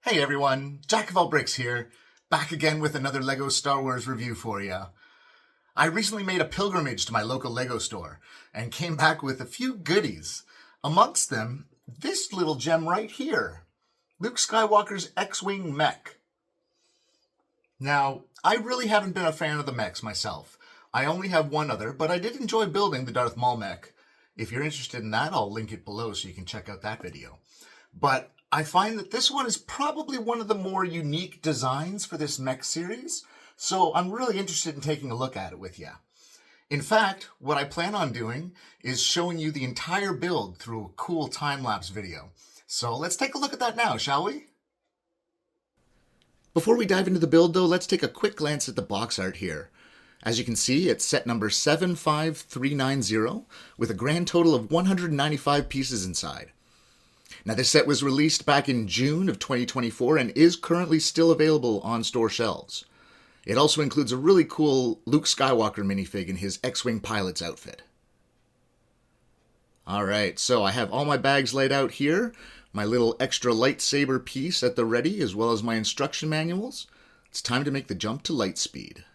Hey everyone, Jack of all bricks here, back again with another LEGO Star Wars review for you. I recently made a pilgrimage to my local LEGO store and came back with a few goodies. Amongst them, this little gem right here, Luke Skywalker's X-Wing Mech. Now, I really haven't been a fan of the mechs myself. I only have one other, but I did enjoy building the Darth Maul mech. If you're interested in that, I'll link it below so you can check out that video. But I find that this one is probably one of the more unique designs for this mech series, so I'm really interested in taking a look at it with you. In fact, what I plan on doing is showing you the entire build through a cool time-lapse video. So let's take a look at that now, shall we? Before we dive into the build though, let's take a quick glance at the box art here. As you can see, it's set number 75390 with a grand total of 195 pieces inside. Now, this set was released back in June of 2024 and is currently still available on store shelves. It also includes a really cool Luke Skywalker minifig in his X-Wing pilot's outfit. Alright, so I have all my bags laid out here, my little extra lightsaber piece at the ready, as well as my instruction manuals. It's time to make the jump to light speed.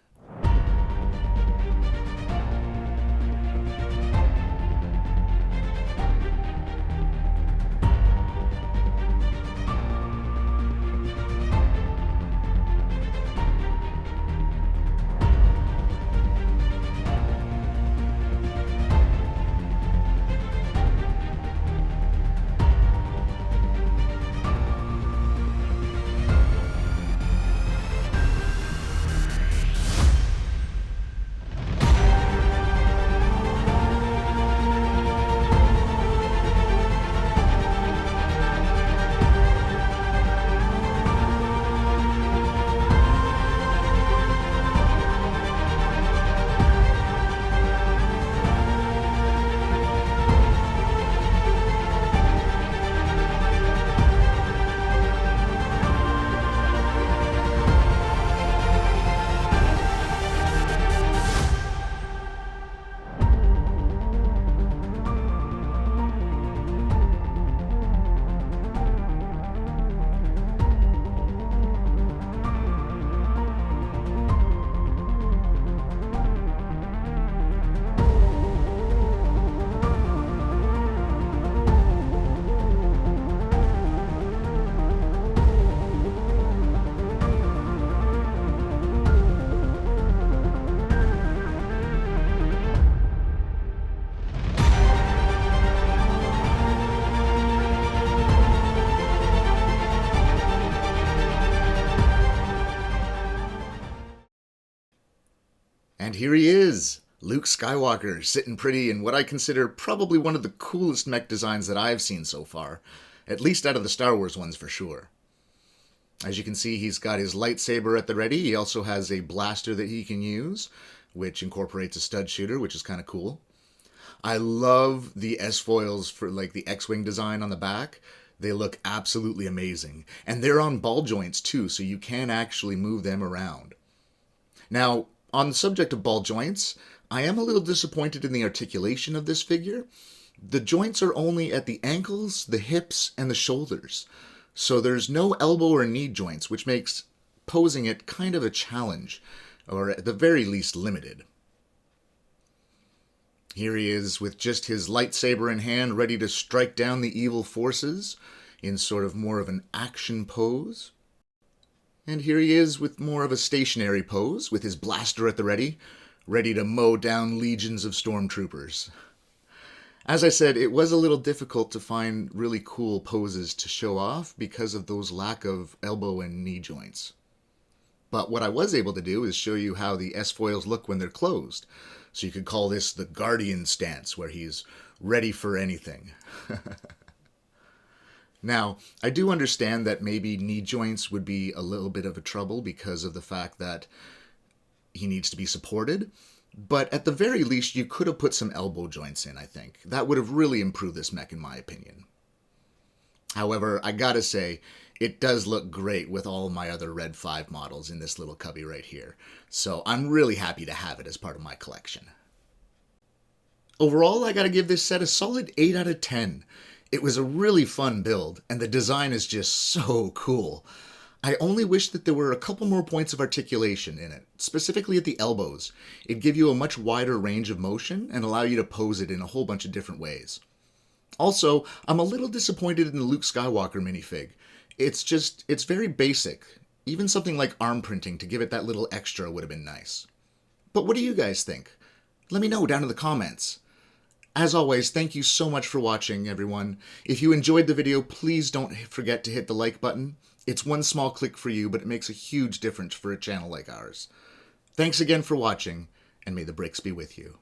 And here he is, Luke Skywalker, sitting pretty in what I consider probably one of the coolest mech designs that I've seen so far, at least out of the Star Wars ones for sure. As you can see, he's got his lightsaber at the ready. He also has a blaster that he can use, which incorporates a stud shooter, which is kind of cool. I love the S-foils for like the X-Wing design on the back. They look absolutely amazing. And they're on ball joints too, so you can actually move them around. Now, on the subject of ball joints, I am a little disappointed in the articulation of this figure. The joints are only at the ankles, the hips, and the shoulders. So there's no elbow or knee joints, which makes posing it kind of a challenge, or at the very least limited. Here he is with just his lightsaber in hand, ready to strike down the evil forces in sort of more of an action pose. And here he is with more of a stationary pose, with his blaster at the ready to mow down legions of stormtroopers. As I said, it was a little difficult to find really cool poses to show off because of those lack of elbow and knee joints. But what I was able to do is show you how the S-foils look when they're closed. So you could call this the Guardian stance, where he's ready for anything. Now, I do understand that maybe knee joints would be a little bit of a trouble because of the fact that he needs to be supported, but at the very least, you could have put some elbow joints in, I think. That would have really improved this mech, in my opinion. However, I gotta say, it does look great with all my other Red 5 models in this little cubby right here, so I'm really happy to have it as part of my collection. Overall, I gotta give this set a solid 8 out of 10. It was a really fun build, and the design is just so cool. I only wish that there were a couple more points of articulation in it, specifically at the elbows. It'd give you a much wider range of motion and allow you to pose it in a whole bunch of different ways. Also, I'm a little disappointed in the Luke Skywalker minifig. It's very basic. Even something like arm printing to give it that little extra would have been nice. But what do you guys think? Let me know down in the comments. As always, thank you so much for watching, everyone. If you enjoyed the video, please don't forget to hit the like button. It's one small click for you, but it makes a huge difference for a channel like ours. Thanks again for watching, and may the bricks be with you.